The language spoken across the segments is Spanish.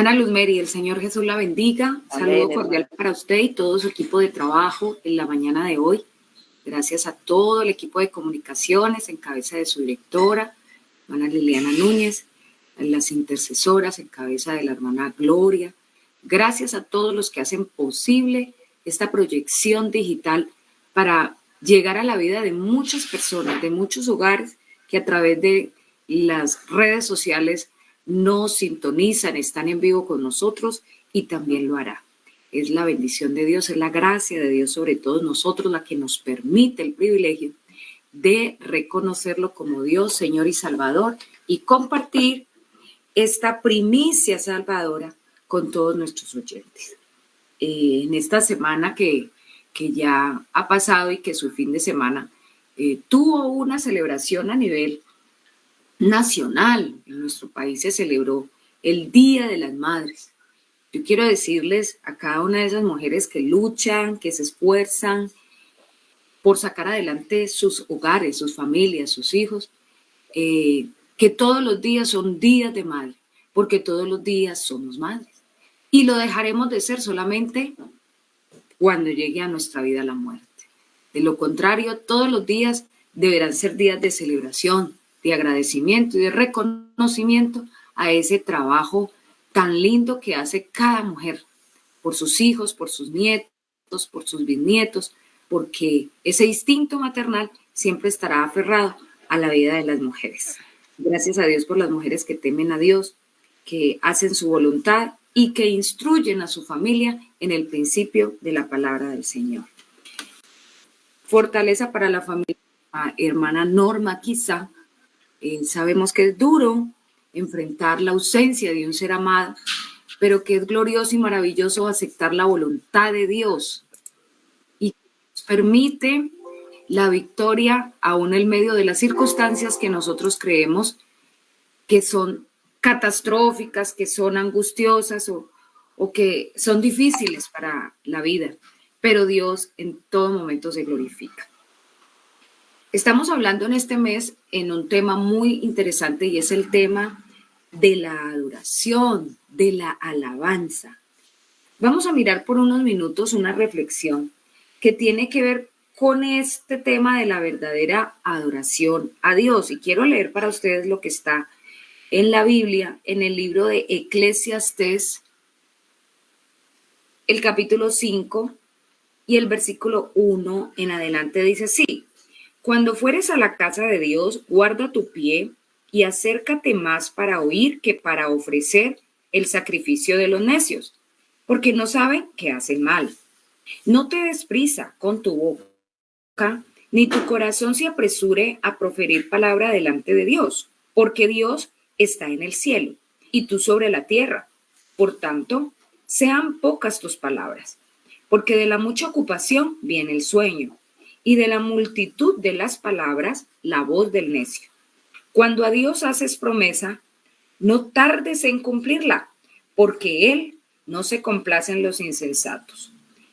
Ana Luz Mary, el Señor Jesús la bendiga. Saludo cordial para usted y todo su equipo de trabajo en la mañana de hoy. Gracias a todo el equipo de comunicaciones en cabeza de su directora, hermana Liliana Núñez, a las intercesoras en cabeza de la hermana Gloria. Gracias a todos los que hacen posible esta proyección digital para llegar a la vida de muchas personas, de muchos hogares que a través de las redes sociales nos sintonizan, están en vivo con nosotros y también lo hará. Es la bendición de Dios, es la gracia de Dios sobre todos nosotros la que nos permite el privilegio de reconocerlo como Dios, Señor y Salvador y compartir esta primicia salvadora con todos nuestros oyentes. En esta semana que ya ha pasado y que su fin de semana tuvo una celebración a nivel nacional. En nuestro país se celebró el Día de las Madres. Yo quiero decirles a cada una de esas mujeres que luchan, que se esfuerzan por sacar adelante sus hogares, sus familias, sus hijos, que todos los días son días de madre, porque todos los días somos madres. Y lo dejaremos de ser solamente cuando llegue a nuestra vida la muerte. De lo contrario, todos los días deberán ser días de celebración, de agradecimiento y de reconocimiento a ese trabajo tan lindo que hace cada mujer por sus hijos, por sus nietos, por sus bisnietos, porque ese instinto maternal siempre estará aferrado a la vida de las mujeres. Gracias a Dios por las mujeres que temen a Dios, que hacen su voluntad y que instruyen a su familia en el principio de la palabra del Señor. Fortaleza para la familia, hermana Norma quizá. Sabemos que es duro enfrentar la ausencia de un ser amado, pero que es glorioso y maravilloso aceptar la voluntad de Dios y nos permite la victoria aún en medio de las circunstancias que nosotros creemos que son catastróficas, que son angustiosas o que son difíciles para la vida, pero Dios en todo momento se glorifica. Estamos hablando en este mes en un tema muy interesante y es el tema de la adoración, de la alabanza. Vamos a mirar por unos minutos una reflexión que tiene que ver con este tema de la verdadera adoración a Dios. Y quiero leer para ustedes lo que está en la Biblia, en el libro de Eclesiastés, el capítulo 5 y el versículo 1 en adelante dice así: Cuando fueres a la casa de Dios, guarda tu pie y acércate más para oír que para ofrecer el sacrificio de los necios, porque no saben que hacen mal. No te des prisa con tu boca, ni tu corazón se apresure a proferir palabra delante de Dios, porque Dios está en el cielo y tú sobre la tierra. Por tanto, sean pocas tus palabras, porque de la mucha ocupación viene el sueño, y de la multitud de las palabras, la voz del necio. Cuando a Dios haces promesa, no tardes en cumplirla, porque Él no se complace en los insensatos.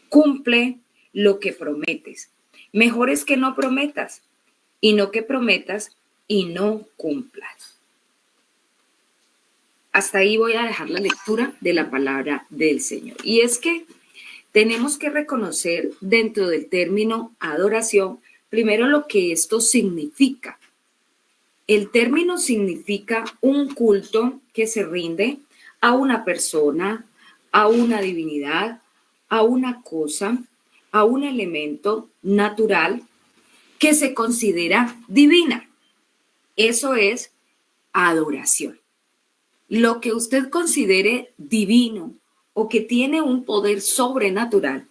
Cumple lo que prometes. Mejor es que no prometas, y no que prometas y no cumplas. Hasta ahí voy a dejar la lectura de la palabra del Señor. Y es que tenemos que reconocer dentro del término adoración, primero lo que esto significa. El término significa un culto que se rinde a una persona, a una divinidad, a una cosa, a un elemento natural que se considera divina. Eso es adoración. Lo que usted considere divino o que tiene un poder sobrenatural,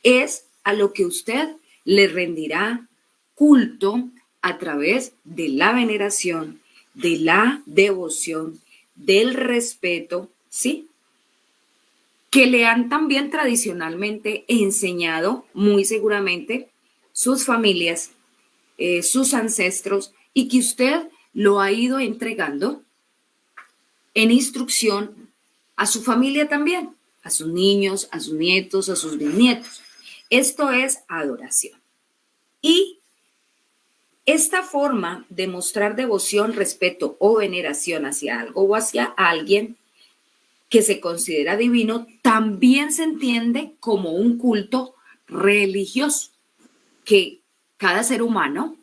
es a lo que usted le rendirá culto a través de la veneración, de la devoción, del respeto, ¿sí? Que le han también tradicionalmente enseñado, muy seguramente, sus familias, sus ancestros, y que usted lo ha ido entregando en instrucción a su familia también, a sus niños, a sus nietos, a sus bisnietos. Esto es adoración. Y esta forma de mostrar devoción, respeto o veneración hacia algo o hacia alguien que se considera divino, también se entiende como un culto religioso, que cada ser humano,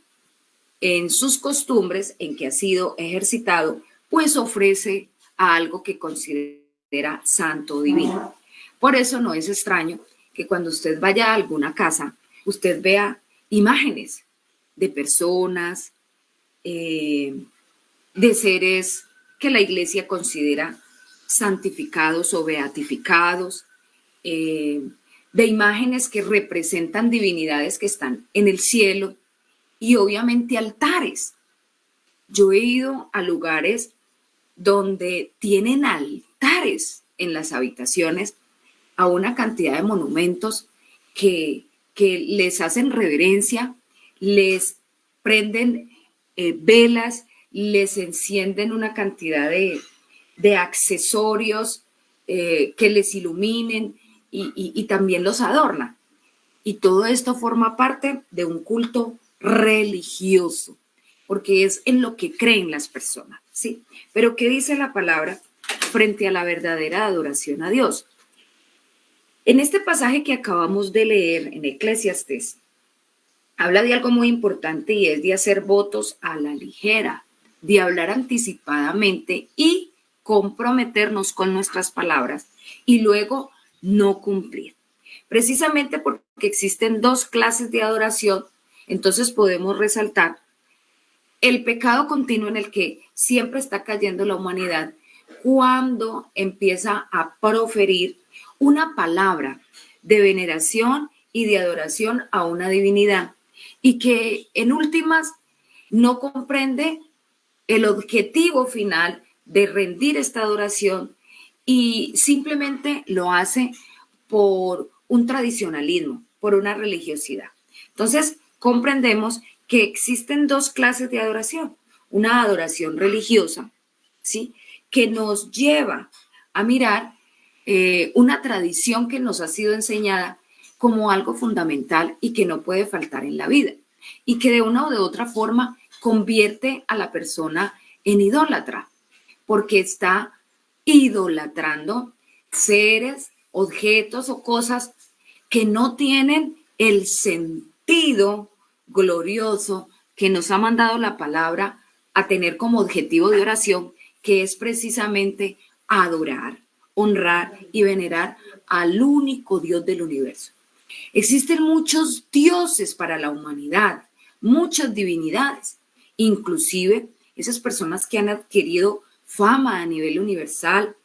en sus costumbres, en que ha sido ejercitado, pues ofrece a algo que considera santo o divino. Por eso no es extraño que cuando usted vaya a alguna casa, usted vea imágenes de personas, de seres que la iglesia considera santificados o beatificados, de imágenes que representan divinidades que están en el cielo y obviamente altares. Yo he ido a lugares donde tienen altares en las habitaciones a una cantidad de monumentos que les hacen reverencia, les prenden velas, les encienden una cantidad de accesorios que les iluminen y también los adornan. Y todo esto forma parte de un culto religioso, porque es en lo que creen las personas, ¿sí? Pero ¿qué dice la palabra frente a la verdadera adoración a Dios? En este pasaje que acabamos de leer en Eclesiastés, habla de algo muy importante y es de hacer votos a la ligera, de hablar anticipadamente y comprometernos con nuestras palabras y luego no cumplir. Precisamente porque existen dos clases de adoración, entonces podemos resaltar el pecado continuo en el que siempre está cayendo la humanidad cuando empieza a proferir una palabra de veneración y de adoración a una divinidad y que en últimas no comprende el objetivo final de rendir esta adoración y simplemente lo hace por un tradicionalismo, por una religiosidad. Entonces, comprendemos que existen dos clases de adoración. Una adoración religiosa, ¿sí?, que nos lleva a mirar una tradición que nos ha sido enseñada como algo fundamental y que no puede faltar en la vida y que de una o de otra forma convierte a la persona en idólatra, porque está idolatrando seres, objetos o cosas que no tienen el sentido glorioso que nos ha mandado la palabra a tener como objetivo de oración, que es precisamente adorar, honrar y venerar al único Dios del universo. Existen muchos dioses para la humanidad, muchas divinidades, inclusive esas personas que han adquirido fama a nivel universal,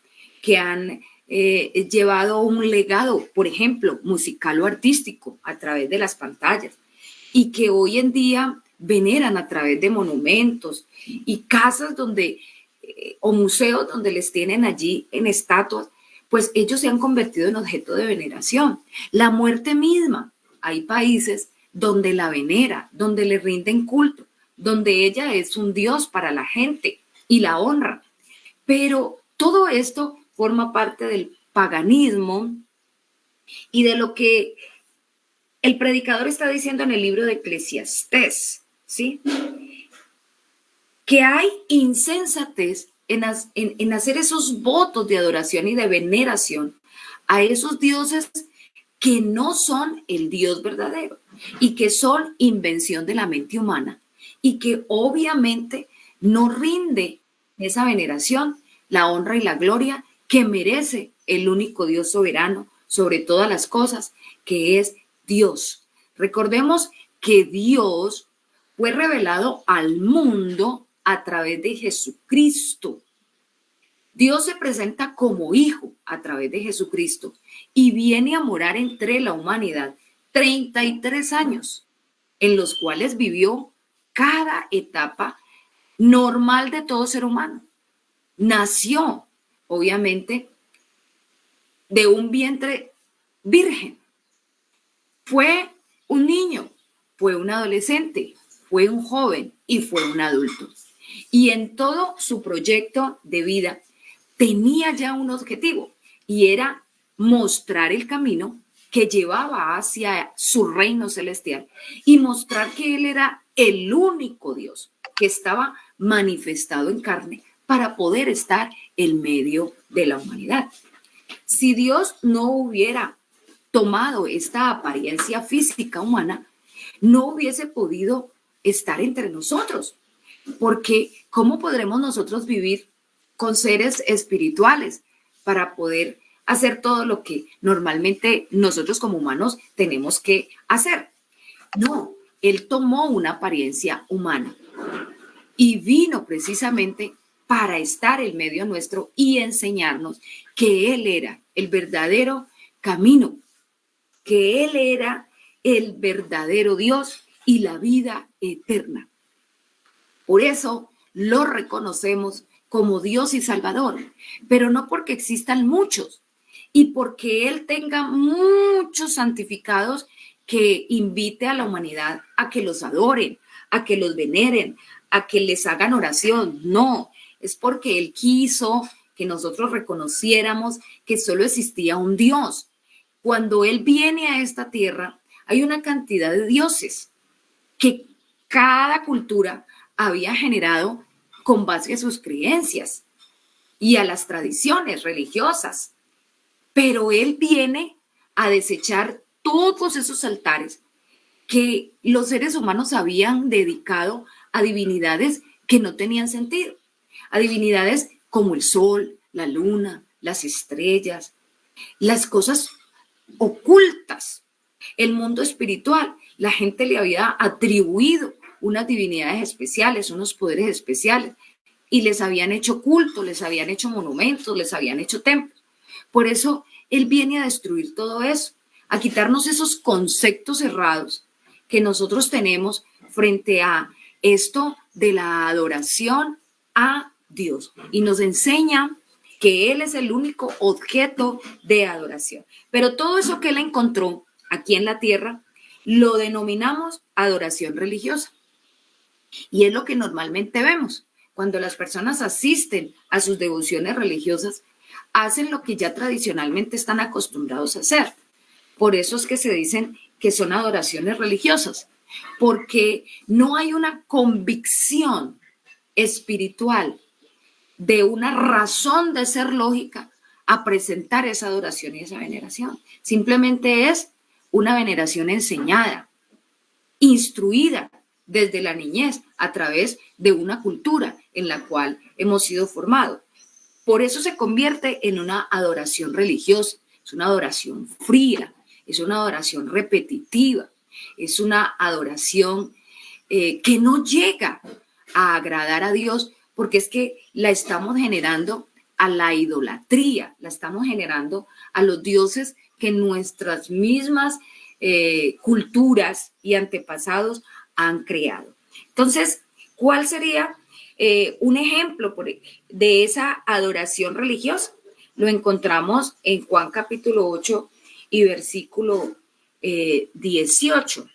que han llevado un legado, por ejemplo, musical o artístico a través de las pantallas y que hoy en día veneran a través de monumentos y casas donde o museos donde les tienen allí en estatuas, pues ellos se han convertido en objeto de veneración. La muerte misma, hay países donde la venera, donde le rinden culto, donde ella es un dios para la gente y la honra. Pero todo esto forma parte del paganismo y de lo que el predicador está diciendo en el libro de Eclesiastés, ¿sí? Que hay insensatez en hacer esos votos de adoración y de veneración a esos dioses que no son el Dios verdadero y que son invención de la mente humana y que obviamente no rinde esa veneración, la honra y la gloria que merece el único Dios soberano sobre todas las cosas, que es Dios. Recordemos que Dios fue revelado al mundo a través de Jesucristo. Dios se presenta como hijo a través de Jesucristo y viene a morar entre la humanidad 33 años, en los cuales vivió cada etapa normal de todo ser humano. Nació, obviamente, de un vientre virgen. Fue un niño, fue un adolescente, fue un joven y fue un adulto. Y en todo su proyecto de vida tenía ya un objetivo y era mostrar el camino que llevaba hacia su reino celestial y mostrar que él era el único Dios que estaba manifestado en carne para poder estar el medio de la humanidad. Si Dios no hubiera tomado esta apariencia física humana, no hubiese podido estar entre nosotros, porque ¿cómo podremos nosotros vivir con seres espirituales para poder hacer todo lo que normalmente nosotros como humanos tenemos que hacer? No, Él tomó una apariencia humana y vino precisamente para estar en medio nuestro y enseñarnos que Él era el verdadero camino, que Él era el verdadero Dios y la vida eterna. Por eso lo reconocemos como Dios y Salvador, pero no porque existan muchos y porque Él tenga muchos santificados que invite a la humanidad a que los adoren, a que los veneren, a que les hagan oración. No, es porque Él quiso que nosotros reconociéramos que solo existía un Dios. Cuando Él viene a esta tierra, hay una cantidad de dioses que cada cultura había generado con base a sus creencias y a las tradiciones religiosas. Pero Él viene a desechar todos esos altares que los seres humanos habían dedicado a divinidades que no tenían sentido, a divinidades como el sol, la luna, las estrellas, las cosas ocultas, el mundo espiritual. La gente le había atribuido unas divinidades especiales, unos poderes especiales, y les habían hecho culto, les habían hecho monumentos, les habían hecho templos. Por eso Él viene a destruir todo eso, a quitarnos esos conceptos errados que nosotros tenemos frente a esto de la adoración a Dios. Y nos enseña que Él es el único objeto de adoración. Pero todo eso que Él encontró aquí en la tierra lo denominamos adoración religiosa. Y es lo que normalmente vemos. Cuando las personas asisten a sus devociones religiosas, hacen lo que ya tradicionalmente están acostumbrados a hacer. Por eso es que se dicen que son adoraciones religiosas, porque no hay una convicción espiritual de una razón de ser lógica a presentar esa adoración y esa veneración. Simplemente es una veneración enseñada, instruida desde la niñez a través de una cultura en la cual hemos sido formados. Por eso se convierte en una adoración religiosa, es una adoración fría, es una adoración repetitiva, es una adoración que no llega a agradar a Dios, porque es que la estamos generando a la idolatría, la estamos generando a los dioses que nuestras mismas culturas y antepasados han creado. Entonces, ¿cuál sería un ejemplo de esa adoración religiosa? Lo encontramos en Juan capítulo 8 y versículo 18.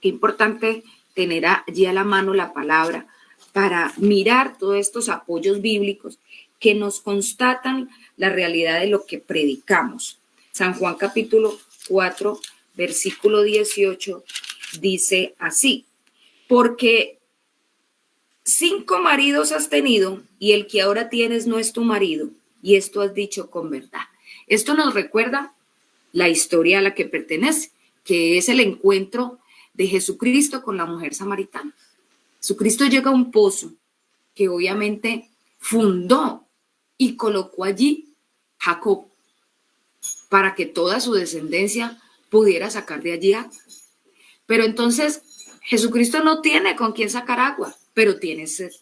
Qué importante tener allí a la mano la palabra para mirar todos estos apoyos bíblicos que nos constatan la realidad de lo que predicamos. San Juan capítulo 4, versículo 18, dice así: porque 5 maridos has tenido y el que ahora tienes no es tu marido, y esto has dicho con verdad. Esto nos recuerda la historia a la que pertenece, que es el encuentro de Jesucristo con la mujer samaritana. Jesucristo llega a un pozo que obviamente fundó y colocó allí Jacob para que toda su descendencia pudiera sacar de allí agua. Pero entonces Jesucristo no tiene con quién sacar agua, pero tiene sed.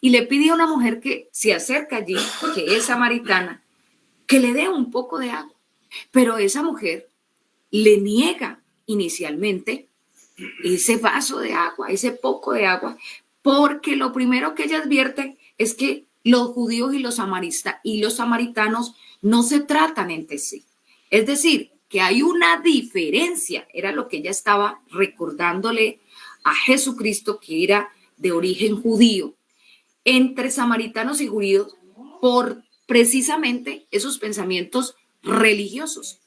Y le pide a una mujer que se acerca allí, que es samaritana, que le dé un poco de agua. Pero esa mujer le niega inicialmente ese vaso de agua, ese poco de agua, porque lo primero que ella advierte es que los judíos y los samaritanos no se tratan entre sí. Es decir, que hay una diferencia, era lo que ella estaba recordándole a Jesucristo, que era de origen judío, entre samaritanos y judíos, por precisamente esos pensamientos religiosos.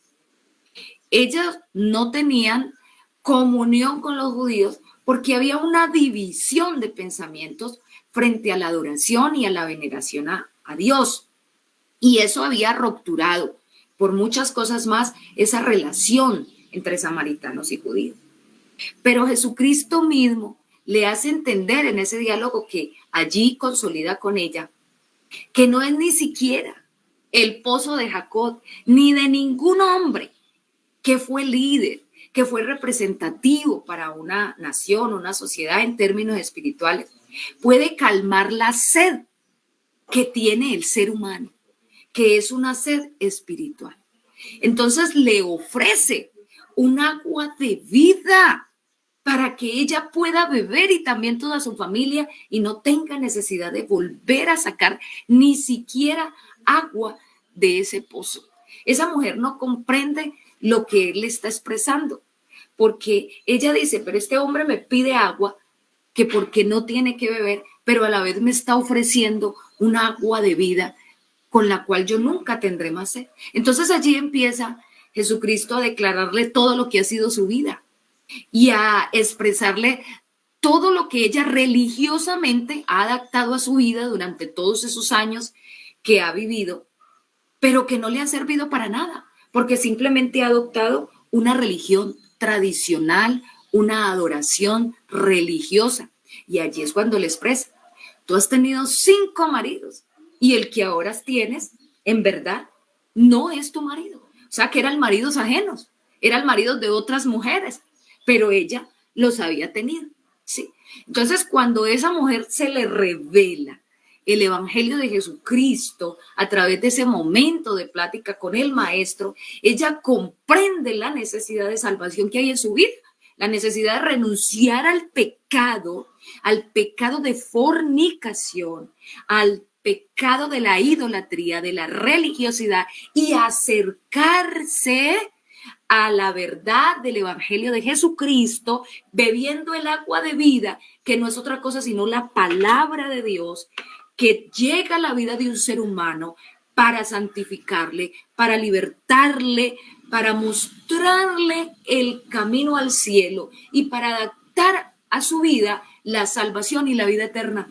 Ellos no tenían comunión con los judíos porque había una división de pensamientos frente a la adoración y a la veneración a a Dios. Y eso había rupturado por muchas cosas más esa relación entre samaritanos y judíos. Pero Jesucristo mismo le hace entender en ese diálogo que allí consolida con ella, que no es ni siquiera el pozo de Jacob, ni de ningún hombre que fue líder, que fue representativo para una nación, una sociedad en términos espirituales, puede calmar la sed que tiene el ser humano, que es una sed espiritual. Entonces le ofrece un agua de vida para que ella pueda beber y también toda su familia y no tenga necesidad de volver a sacar ni siquiera agua de ese pozo. Esa mujer no comprende lo que él le está expresando, porque ella dice, pero este hombre me pide agua que porque no tiene que beber, pero a la vez me está ofreciendo un agua de vida con la cual yo nunca tendré más sed. Entonces allí empieza Jesucristo a declararle todo lo que ha sido su vida y a expresarle todo lo que ella religiosamente ha adaptado a su vida durante todos esos años que ha vivido, pero que no le han servido para nada, porque simplemente ha adoptado una religión tradicional, una adoración religiosa. Y allí es cuando le expresa, tú has tenido 5 maridos y el que ahora tienes, en verdad, no es tu marido. O sea, que eran maridos ajenos, eran maridos de otras mujeres, pero ella los había tenido, ¿sí? Entonces, cuando esa mujer se le revela el evangelio de Jesucristo a través de ese momento de plática con el maestro, ella comprende la necesidad de salvación que hay en su vida, la necesidad de renunciar al pecado de fornicación, al pecado de la idolatría, de la religiosidad y acercarse a la verdad del evangelio de Jesucristo, bebiendo el agua de vida, que no es otra cosa sino la palabra de Dios, que llega a la vida de un ser humano para santificarle, para libertarle, para mostrarle el camino al cielo y para adaptar a su vida la salvación y la vida eterna.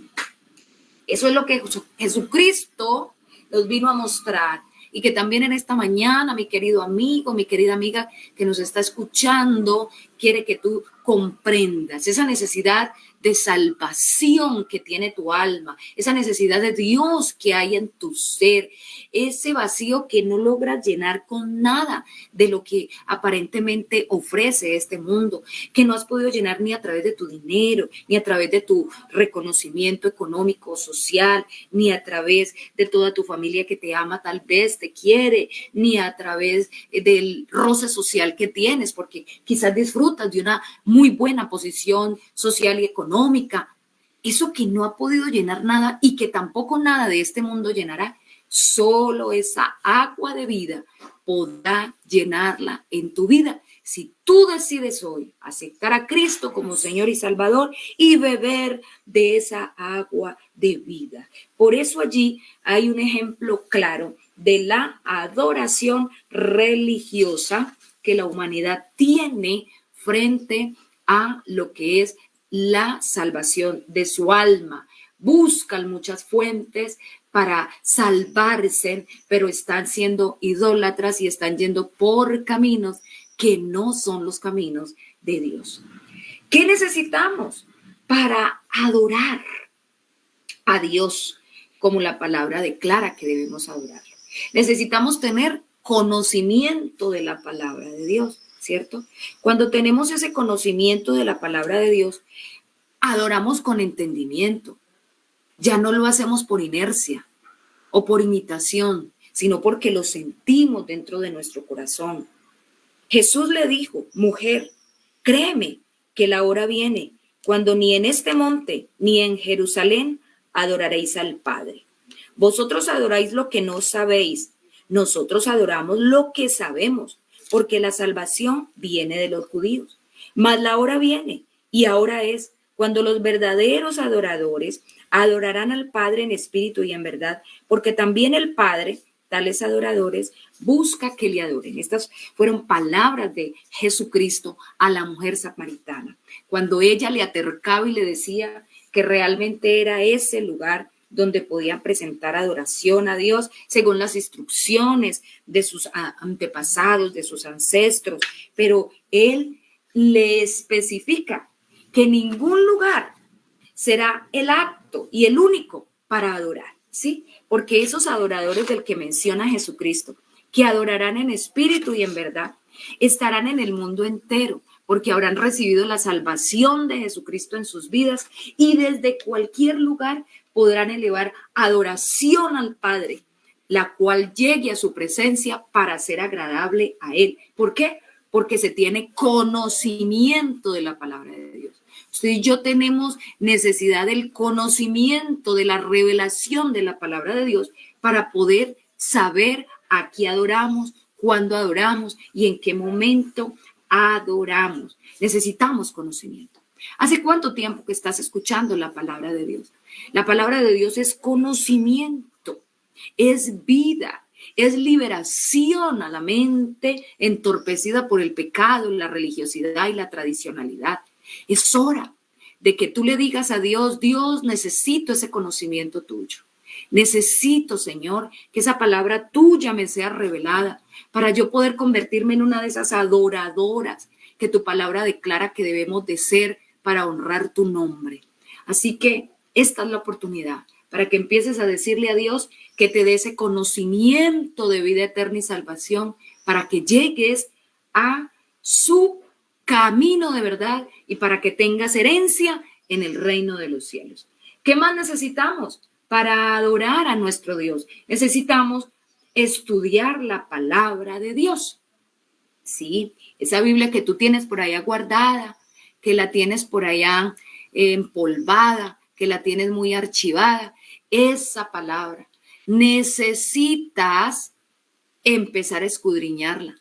Eso es lo que Jesucristo nos vino a mostrar. Y que también en esta mañana, mi querido amigo, mi querida amiga que nos está escuchando, quiere que tú comprendas esa necesidad de salvación que tiene tu alma, esa necesidad de Dios que hay en tu ser, ese vacío que no logras llenar con nada de lo que aparentemente ofrece este mundo, que no has podido llenar ni a través de tu dinero, ni a través de tu reconocimiento económico, social, ni a través de toda tu familia que te ama, tal vez te quiere, ni a través del roce social que tienes, porque quizás disfrutas de una muy buena posición social y económica. Eso que no ha podido llenar nada y que tampoco nada de este mundo llenará, solo esa agua de vida podrá llenarla en tu vida. Si tú decides hoy aceptar a Cristo como Señor y Salvador y beber de esa agua de vida. Por eso allí hay un ejemplo claro de la adoración religiosa que la humanidad tiene frente a lo que es la salvación de su alma. Buscan muchas fuentes para salvarse, pero están siendo idólatras y están yendo por caminos que no son los caminos de Dios. ¿Qué necesitamos para adorar a Dios como la palabra declara que debemos adorar? Necesitamos tener conocimiento de la palabra de Dios, ¿cierto? Cuando tenemos ese conocimiento de la palabra de Dios, adoramos con entendimiento. Ya no lo hacemos por inercia o por imitación, sino porque lo sentimos dentro de nuestro corazón. Jesús le dijo, mujer, créeme que la hora viene cuando ni en este monte ni en Jerusalén adoraréis al Padre. Vosotros adoráis lo que no sabéis, nosotros adoramos lo que sabemos, porque la salvación viene de los judíos. Mas la hora viene, y ahora es, cuando los verdaderos adoradores adorarán al Padre en espíritu y en verdad, porque también el Padre, tales adoradores, busca que le adoren. Estas fueron palabras de Jesucristo a la mujer samaritana, cuando ella le atercaba y le decía que realmente era ese lugar donde podían presentar adoración a Dios según las instrucciones de sus antepasados, de sus ancestros, pero Él le especifica que ningún lugar será el acto y el único para adorar, ¿sí? Porque esos adoradores del que menciona Jesucristo, que adorarán en espíritu y en verdad, estarán en el mundo entero, porque habrán recibido la salvación de Jesucristo en sus vidas y desde cualquier lugar podrán elevar adoración al Padre, la cual llegue a su presencia para ser agradable a Él. ¿Por qué? Porque se tiene conocimiento de la palabra de Dios. Usted y yo tenemos necesidad del conocimiento, de la revelación de la palabra de Dios para poder saber a qué adoramos, cuándo adoramos y en qué momento adoramos. Necesitamos conocimiento. ¿Hace cuánto tiempo que estás escuchando la palabra de Dios? La palabra de Dios es conocimiento, es vida, es liberación a la mente entorpecida por el pecado, la religiosidad y la tradicionalidad. Es hora de que tú le digas a Dios, Dios, necesito ese conocimiento tuyo. Necesito, Señor, que esa palabra tuya me sea revelada para yo poder convertirme en una de esas adoradoras que tu palabra declara que debemos de ser para honrar tu nombre. Así que esta es la oportunidad para que empieces a decirle a Dios que te dé ese conocimiento de vida eterna y salvación para que llegues a su camino de verdad y para que tengas herencia en el reino de los cielos. ¿Qué más necesitamos para adorar a nuestro Dios? Necesitamos estudiar la palabra de Dios. Sí, esa Biblia que tú tienes por allá guardada, que la tienes por allá empolvada, que la tienes muy archivada, esa palabra necesitas empezar a escudriñarla,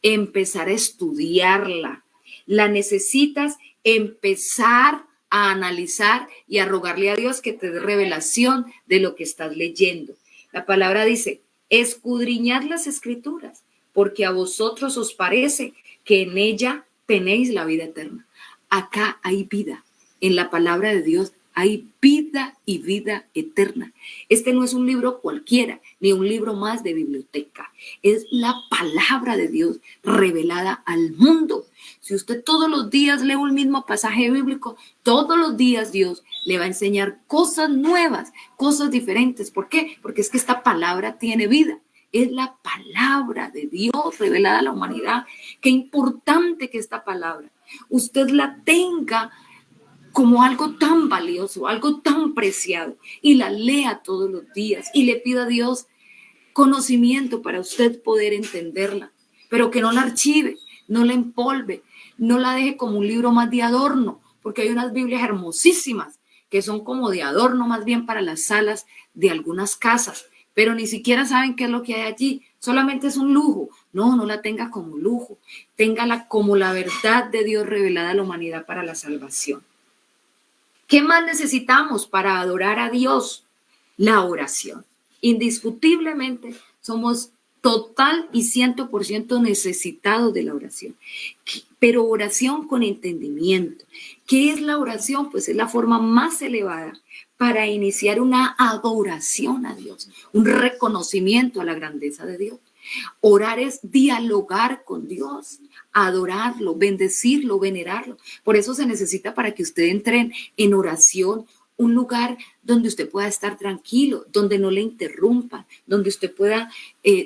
empezar a estudiarla. La necesitas empezar a analizar y a rogarle a Dios que te dé revelación de lo que estás leyendo. La palabra dice, escudriñad las escrituras, porque a vosotros os parece que en ella tenéis la vida eterna. Acá hay vida, en la palabra de Dios hay vida y vida eterna. Este no es un libro cualquiera, ni un libro más de biblioteca. Es la palabra de Dios revelada al mundo. Si usted todos los días lee un mismo pasaje bíblico, todos los días Dios le va a enseñar cosas nuevas, cosas diferentes. ¿Por qué? Porque es que esta palabra tiene vida. Es la palabra de Dios revelada a la humanidad. Qué importante que esta palabra usted la tenga como algo tan valioso, algo tan preciado, y la lea todos los días y le pida a Dios conocimiento para usted poder entenderla, pero que no la archive, no la empolve, no la deje como un libro más de adorno, porque hay unas Biblias hermosísimas que son como de adorno más bien para las salas de algunas casas, pero ni siquiera saben qué es lo que hay allí, solamente es un lujo. No, no la tenga como lujo, téngala como la verdad de Dios revelada a la humanidad para la salvación. ¿Qué más necesitamos para adorar a Dios? La oración. Indiscutiblemente somos total y 100% necesitados de la oración, pero oración con entendimiento. ¿Qué es la oración? Pues es la forma más elevada para iniciar una adoración a Dios, un reconocimiento a la grandeza de Dios. Orar es dialogar con Dios, adorarlo, bendecirlo, venerarlo. Por eso se necesita para que usted entre en oración un lugar donde usted pueda estar tranquilo, donde no le interrumpan, donde usted pueda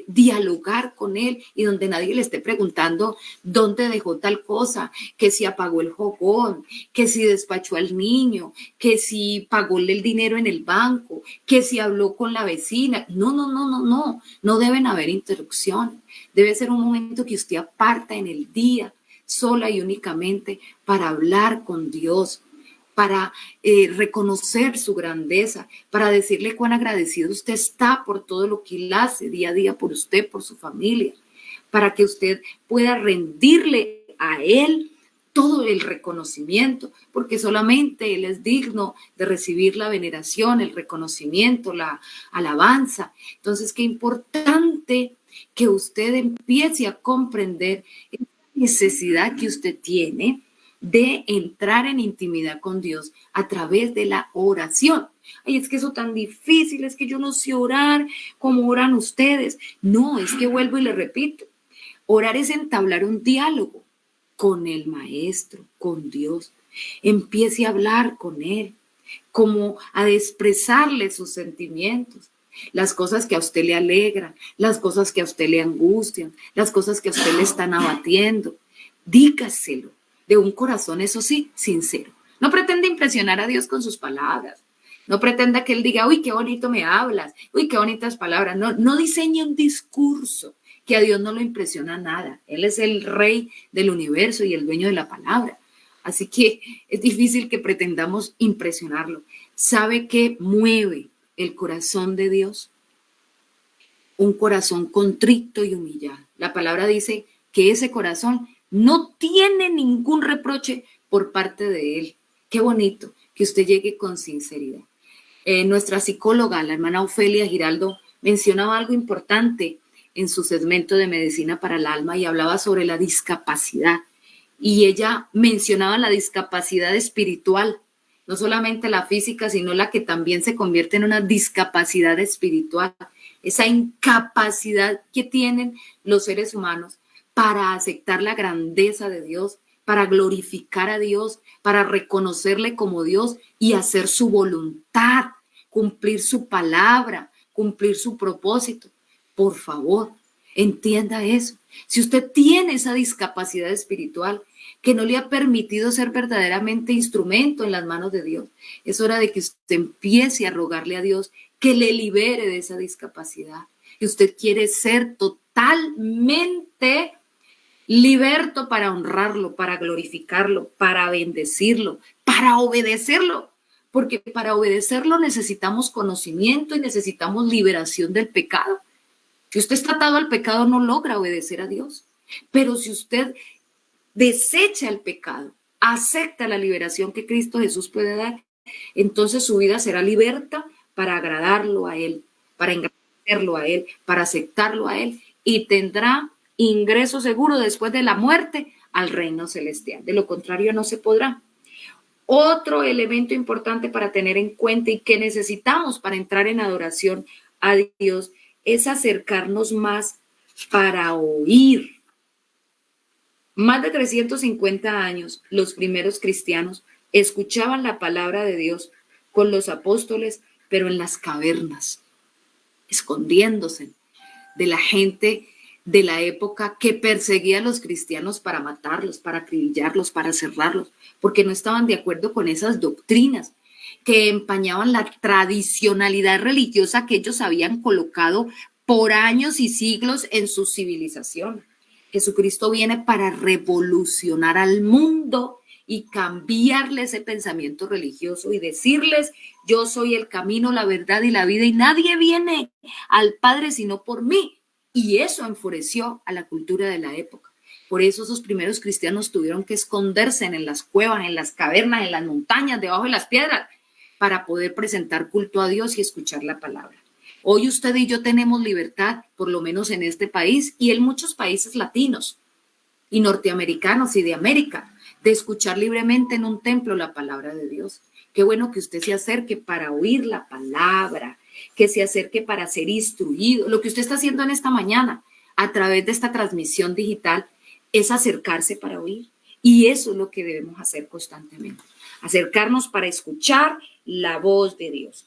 dialogar con él y donde nadie le esté preguntando dónde dejó tal cosa, que si apagó el fogón, que si despachó al niño, que si pagó el dinero en el banco, que si habló con la vecina. No deben haber interrupciones. Debe ser un momento que usted aparta en el día, sola y únicamente para hablar con Dios, para reconocer su grandeza, para decirle cuán agradecido usted está por todo lo que Él hace día a día por usted, por su familia, para que usted pueda rendirle a Él todo el reconocimiento, porque solamente Él es digno de recibir la veneración, el reconocimiento, la alabanza. Entonces, qué importante que usted empiece a comprender esa necesidad que usted tiene de entrar en intimidad con Dios a través de la oración. Ay, es que eso tan difícil, es que yo no sé orar como oran ustedes. No, es que vuelvo y le repito, orar es entablar un diálogo con el Maestro, con Dios. Empiece a hablar con Él, como a expresarle sus sentimientos, las cosas que a usted le alegran, las cosas que a usted le angustian, las cosas que a usted le están abatiendo. Dígaselo de un corazón, eso sí, sincero. No pretenda impresionar a Dios con sus palabras. No pretenda que Él diga, uy, qué bonito me hablas, uy, qué bonitas palabras. No diseñe un discurso que a Dios no lo impresiona nada. Él es el rey del universo y el dueño de la palabra. Así que es difícil que pretendamos impresionarlo. ¿Sabe qué mueve el corazón de Dios? Un corazón contrito y humillado. La palabra dice que ese corazón no tiene ningún reproche por parte de Él. Qué bonito que usted llegue con sinceridad. Nuestra psicóloga, la hermana Ofelia Giraldo, mencionaba algo importante en su segmento de Medicina para el Alma y hablaba sobre la discapacidad. Y ella mencionaba la discapacidad espiritual, no solamente la física, sino la que también se convierte en una discapacidad espiritual, esa incapacidad que tienen los seres humanos para aceptar la grandeza de Dios, para glorificar a Dios, para reconocerle como Dios y hacer su voluntad, cumplir su palabra, cumplir su propósito. Por favor, entienda eso. Si usted tiene esa discapacidad espiritual que no le ha permitido ser verdaderamente instrumento en las manos de Dios, es hora de que usted empiece a rogarle a Dios que le libere de esa discapacidad. Que usted quiere ser totalmente liberto para honrarlo, para glorificarlo, para bendecirlo, para obedecerlo. Porque para obedecerlo necesitamos conocimiento y necesitamos liberación del pecado. Si usted está atado al pecado, no logra obedecer a Dios. Pero si usted desecha el pecado, acepta la liberación que Cristo Jesús puede dar, entonces su vida será liberta para agradarlo a Él, para engrandecerlo a Él, para aceptarlo a Él, y tendrá ingreso seguro después de la muerte al reino celestial. De lo contrario, no se podrá. Otro elemento importante para tener en cuenta y que necesitamos para entrar en adoración a Dios es acercarnos más para oír. Más de 350 años, los primeros cristianos escuchaban la palabra de Dios con los apóstoles, pero en las cavernas, escondiéndose de la gente de la época que perseguía a los cristianos para matarlos, para acribillarlos, para cerrarlos, porque no estaban de acuerdo con esas doctrinas que empañaban la tradicionalidad religiosa que ellos habían colocado por años y siglos en su civilización. Jesucristo viene para revolucionar al mundo y cambiarle ese pensamiento religioso y decirles, yo soy el camino, la verdad y la vida y nadie viene al Padre sino por mí. Y eso enfureció a la cultura de la época. Por eso esos primeros cristianos tuvieron que esconderse en las cuevas, en las cavernas, en las montañas, debajo de las piedras, para poder presentar culto a Dios y escuchar la palabra. Hoy usted y yo tenemos libertad, por lo menos en este país y en muchos países latinos y norteamericanos y de América, de escuchar libremente en un templo la palabra de Dios. Qué bueno que usted se acerque para oír la palabra, que se acerque para ser instruido. Lo que usted está haciendo en esta mañana a través de esta transmisión digital es acercarse para oír. Y eso es lo que debemos hacer constantemente, acercarnos para escuchar la voz de Dios.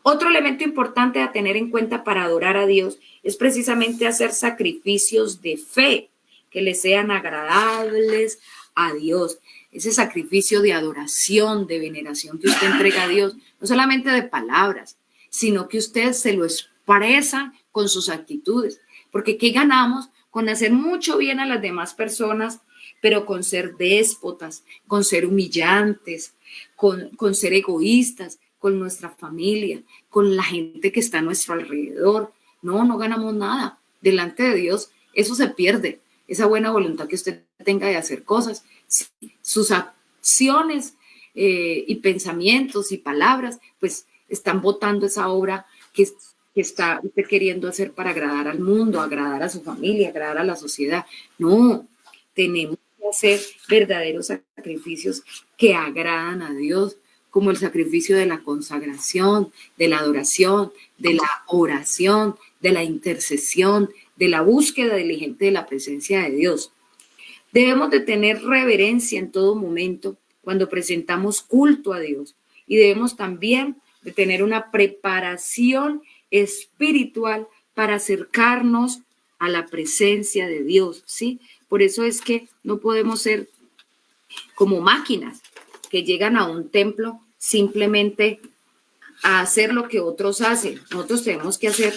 Otro elemento importante a tener en cuenta para adorar a Dios es precisamente hacer sacrificios de fe que le sean agradables a Dios. Ese sacrificio de adoración, de veneración que usted entrega a Dios, no solamente de palabras, sino que usted se lo expresa con sus actitudes. Porque ¿qué ganamos con hacer mucho bien a las demás personas, pero con ser déspotas, con ser humillantes, con ser egoístas, con nuestra familia, con la gente que está a nuestro alrededor? No ganamos nada. Delante de Dios, eso se pierde. Esa buena voluntad que usted tenga de hacer cosas, sus acciones y pensamientos y palabras, pues están botando esa obra que está usted queriendo hacer para agradar al mundo, agradar a su familia, agradar a la sociedad. No, tenemos que hacer verdaderos sacrificios que agradan a Dios, como el sacrificio de la consagración, de la adoración, de la oración, de la intercesión, de la búsqueda diligente de la presencia de Dios. Debemos de tener reverencia en todo momento cuando presentamos culto a Dios, y debemos también de tener una preparación espiritual para acercarnos a la presencia de Dios, ¿sí? Por eso es que no podemos ser como máquinas que llegan a un templo simplemente a hacer lo que otros hacen. Nosotros tenemos que hacer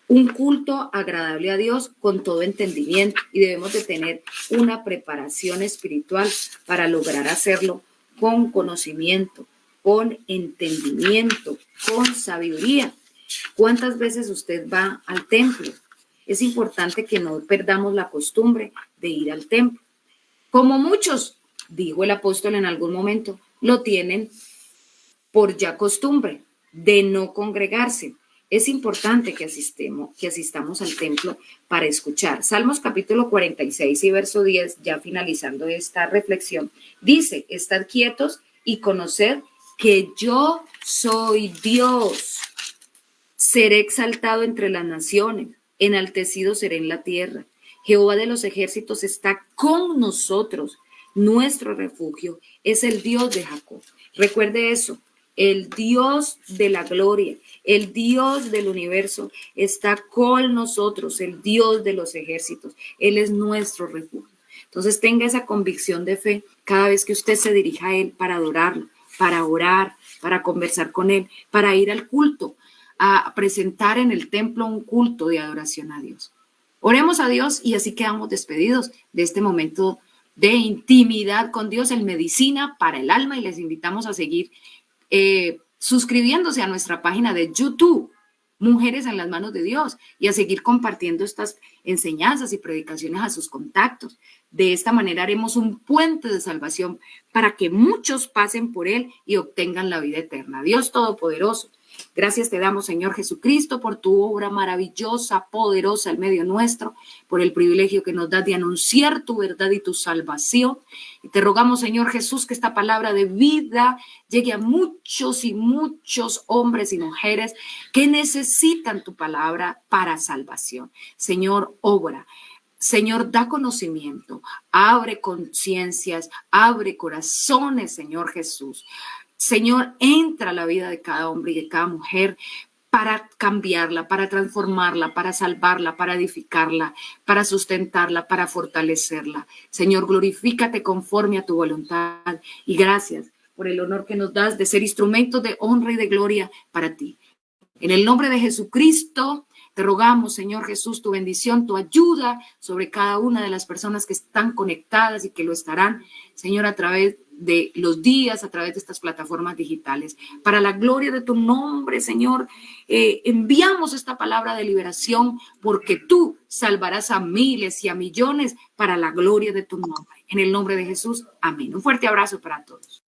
un culto agradable a Dios con todo entendimiento, y debemos de tener una preparación espiritual para lograr hacerlo con conocimiento, con entendimiento, con sabiduría. ¿Cuántas veces usted va al templo? Es importante que no perdamos la costumbre de ir al templo. Como muchos, dijo el apóstol en algún momento, lo tienen por ya costumbre de no congregarse. Es importante que asistamos al templo para escuchar. Salmos capítulo 46 y verso 10, ya finalizando esta reflexión, dice: estad quietos y conoced que yo soy Dios. Seré exaltado entre las naciones, enaltecido seré en la tierra. Jehová de los ejércitos está con nosotros. Nuestro refugio es el Dios de Jacob. Recuerde eso, el Dios de la gloria, el Dios del universo está con nosotros, el Dios de los ejércitos. Él es nuestro refugio. Entonces tenga esa convicción de fe cada vez que usted se dirija a Él para adorarlo, para orar, para conversar con Él, para ir al culto, a presentar en el templo un culto de adoración a Dios. Oremos a Dios y así quedamos despedidos de este momento de intimidad con Dios, en medicina para el alma, y les invitamos a seguir suscribiéndose a nuestra página de YouTube, Mujeres en las Manos de Dios, y a seguir compartiendo estas enseñanzas y predicaciones a sus contactos. De esta manera haremos un puente de salvación para que muchos pasen por él y obtengan la vida eterna. Dios Todopoderoso, gracias te damos, Señor Jesucristo, por tu obra maravillosa, poderosa en medio nuestro, por el privilegio que nos das de anunciar tu verdad y tu salvación. Y te rogamos, Señor Jesús, que esta palabra de vida llegue a muchos y muchos hombres y mujeres que necesitan tu palabra para salvación. Señor, obra. Señor, da conocimiento, abre conciencias, abre corazones, Señor Jesús. Señor, entra a la vida de cada hombre y de cada mujer para cambiarla, para transformarla, para salvarla, para edificarla, para sustentarla, para fortalecerla. Señor, glorifícate conforme a tu voluntad, y gracias por el honor que nos das de ser instrumentos de honra y de gloria para ti. En el nombre de Jesucristo, te rogamos, Señor Jesús, tu bendición, tu ayuda sobre cada una de las personas que están conectadas y que lo estarán, Señor, a través de los días, a través de estas plataformas digitales. Para la gloria de tu nombre, Señor, enviamos esta palabra de liberación, porque tú salvarás a miles y a millones para la gloria de tu nombre. En el nombre de Jesús, amén. Un fuerte abrazo para todos.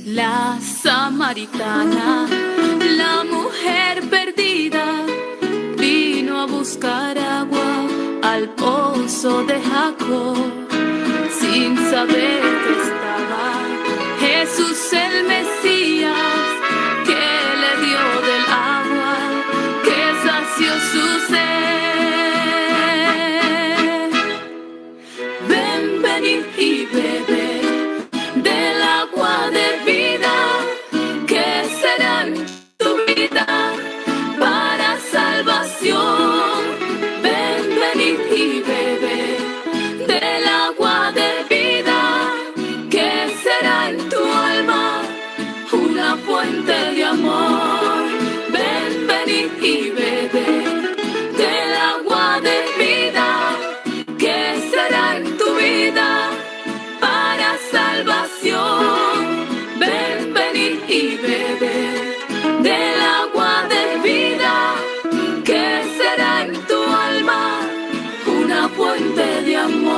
La samaritana, la mujer perdida, vino a buscar agua al pozo de Jacob, sin saber que estaba Jesús el Mesías, que le dio del agua, que sació su sed. Ven, venid y bebe del agua de vida, que será tu vida para salvación. Ven, venid y bebe del agua de vida, que será en tu alma una fuente de amor. Ven, venid y bebe del agua de vida, que será en y bebe del agua de vida que será en tu alma una fuente de amor.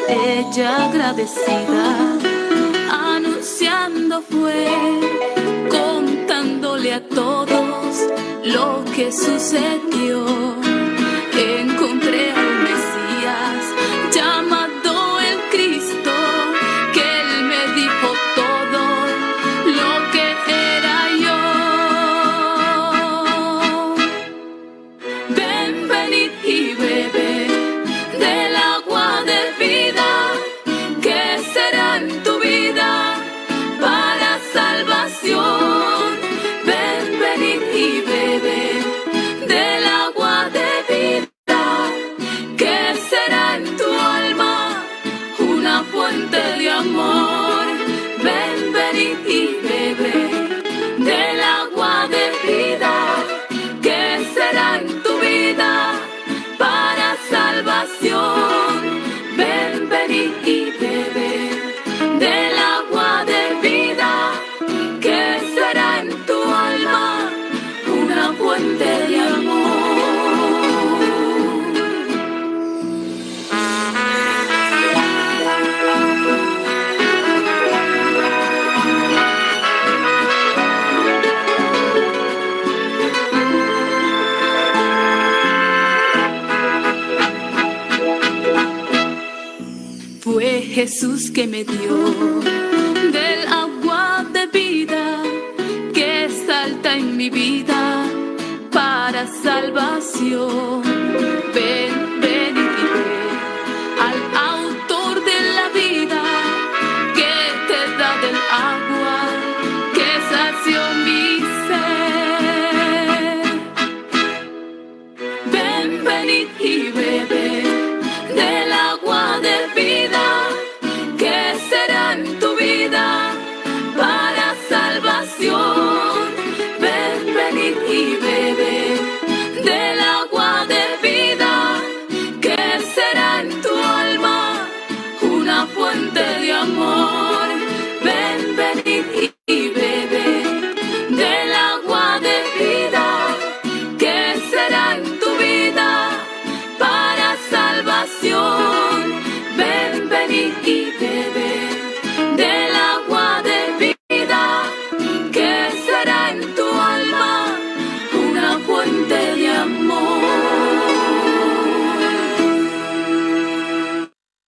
Ella agradecida anunciando fue, contándole a todos lo que sucedió. Encontré al Mesías llamado el Cristo, que él me dijo todo lo que era yo. Ven, venid y bebe del agua de vida que será en tu vida para salvación. Ven, venid y bebe del agua de vida que será en tu alma una fuente de amor. Ven, venid y bebe del agua de vida que será en tu vida para salvación. Ven, venid y bebe del agua de vida que será en tu alma una fuente de amor. Fue Jesús que me dio del agua de vida que salta en mi vida para salvación. Ven, ven y ve al autor de la vida que te da del agua que sació mi ser. Ven, venid y ve